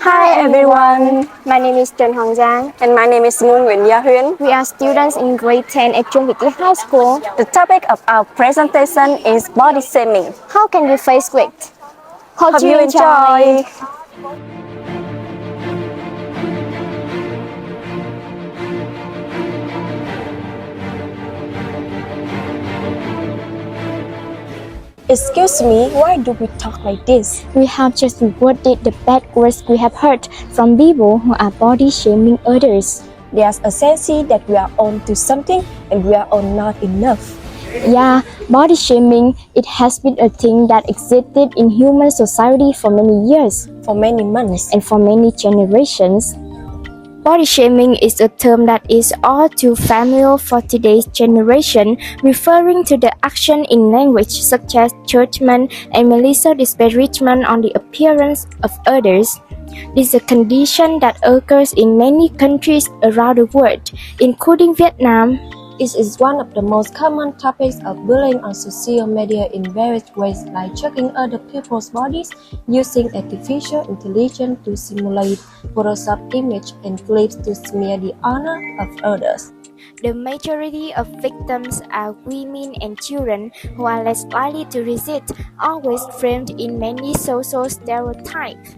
Hi everyone, my name is Trần Hoàng Giang And my name is Nguyen Nguyễn Gia Huyên. We are students in grade 10 at Trung Việt High School. The topic of our presentation is body shaming. How can we face it? Hope you enjoy. Excuse me, why do we talk like this? We have just reworded the bad words we have heard from people who are body shaming others. There's a sense that we are on to something and we are on not enough. Yeah, body shaming, it has been a thing that existed in human society for many years, For many months. and for many generations. Body shaming is a term that is all too familiar for today's generation, referring to the action in language such as judgment and malicious disparagement on the appearance of others. This is a condition that occurs in many countries around the world, including Vietnam. It is one of the most common topics of bullying on social media in various ways, like checking other people's bodies, using artificial intelligence to simulate Photoshop image and clips to smear the honor of others. The majority of victims are women and children who are less likely to resist, always framed in many social stereotypes.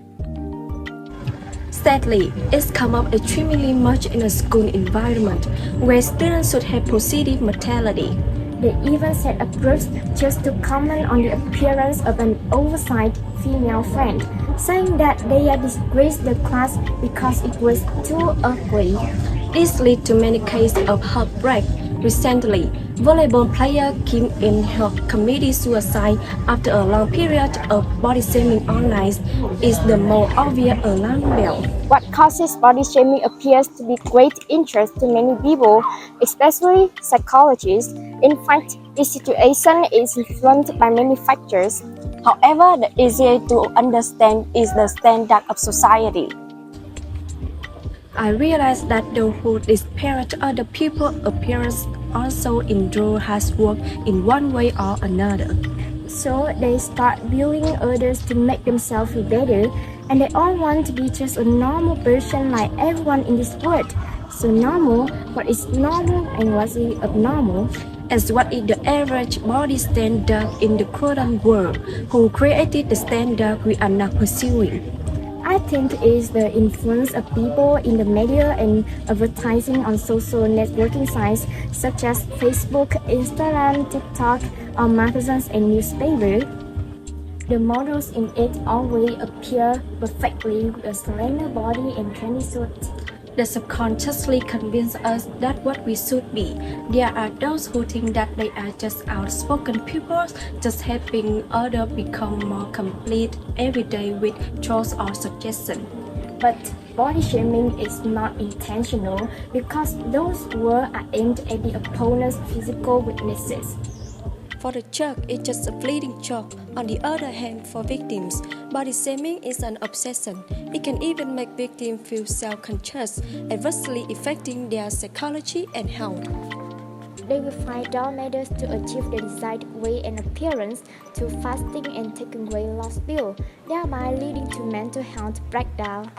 Sadly, it's come up extremely much in a school environment where students should have positive mentality. They even set up groups just to comment on the appearance of an oversized female friend, saying that they had disgraced the class because it was too ugly. This led to many cases of heartbreak. Recently, volleyball player Kim In-hyuk committed suicide after a long period of body shaming online is the more obvious alarm bell. What causes body shaming appears to be great interest to many people, especially psychologists. In fact, this situation is influenced by many factors. However, the easier to understand is the standard of society. I realized that those who disparage other people's appearance also endure hard work in one way or another. So they start bullying others to make themselves feel better, and they all want to be just a normal person like everyone in this world. So normal, what is normal and what is abnormal? As what is the average body standard in the current world? Who created the standard we are now pursuing? I think it is the influence of people in the media and advertising on social networking sites such as Facebook, Instagram, TikTok, or magazines and newspapers. The models in it always appear perfectly with a slender body and trendy suit. They subconsciously convince us that what we should be. There are those who think that they are just outspoken people, just helping others become more complete every day with thoughts or suggestions. But body shaming is not intentional because those words are aimed at the opponent's physical weaknesses. For the joke, it's just a fleeting joke. On the other hand, for victims, body shaming is an obsession. It can even make victims feel self-conscious, adversely affecting their psychology and health. They will find dull methods to achieve the desired weight and appearance, to fasting and taking weight loss pills, thereby leading to mental health breakdown,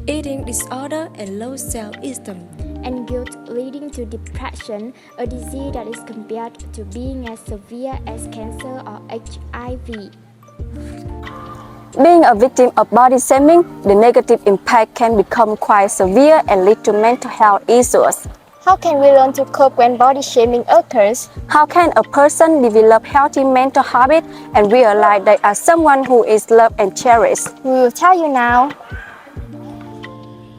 Eating disorder and low self-esteem, and guilt leading to depression, a disease that is compared to being as severe as cancer or HIV. Being a victim of body shaming, the negative impact can become quite severe and lead to mental health issues. How can we learn to cope when body shaming occurs? How can a person develop healthy mental habits and realize they are someone who is loved and cherished? We will tell you now.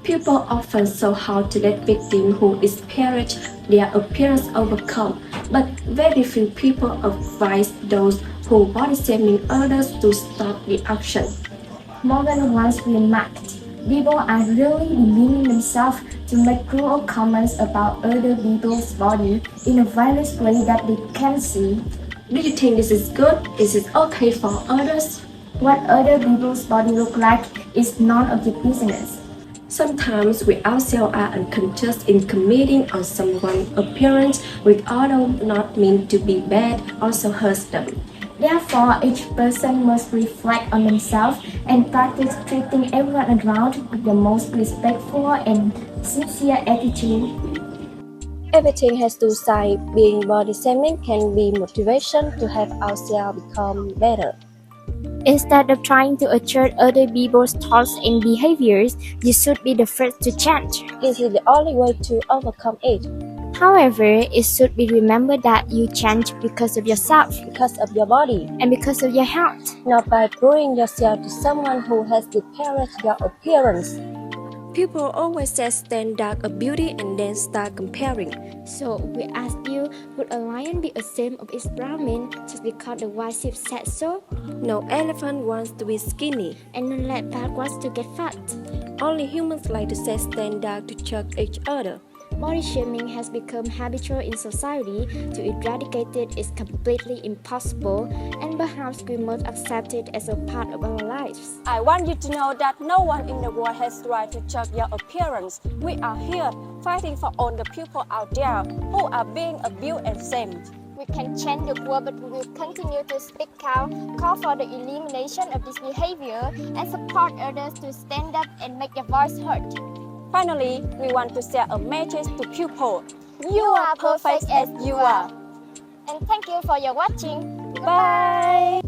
People often show how to let victims who experience their appearance overcome, but very few people advise those who body shaming others to stop the action. Morgan once remarked, people are really demeaning themselves to make cruel comments about other people's body in a violent way that they can see. Do you think this is good? Is it okay for others? What other people's body look like is none of your business. Sometimes we ourselves are unconscious in commenting on someone's appearance, which although not mean to be bad, also hurts them. Therefore, each person must reflect on themselves and practice treating everyone around with the most respectful and sincere attitude. Everything has two sides. Being body shaming can be motivation to have ourselves become better. Instead of trying to adjust other people's thoughts and behaviors, you should be the first to change. This is the only way to overcome it. However, it should be remembered that you change because of yourself, Because of your body, and because of your health. not by proving yourself to someone who has disparaged your appearance. People always say stand dark of beauty and then start comparing. So we ask you, would a lion be ashamed of its Brahmin just because the white sheep said so? No elephant wants to be skinny. And no leopard wants to get fat. Only humans like to say stand dark to judge each other. Body shaming has become habitual in society. To eradicate it is completely impossible, and perhaps we must accept it as a part of our lives. I want you to know that no one in the world has the right to judge your appearance. We are here fighting for all the people out there who are being abused and shamed. We can change the world, but we will continue to speak out, call for the elimination of this behavior, and support others to stand up and make their voice heard. Finally, we want to share a message to people. You are perfect as you are. And thank you for your watching. Bye!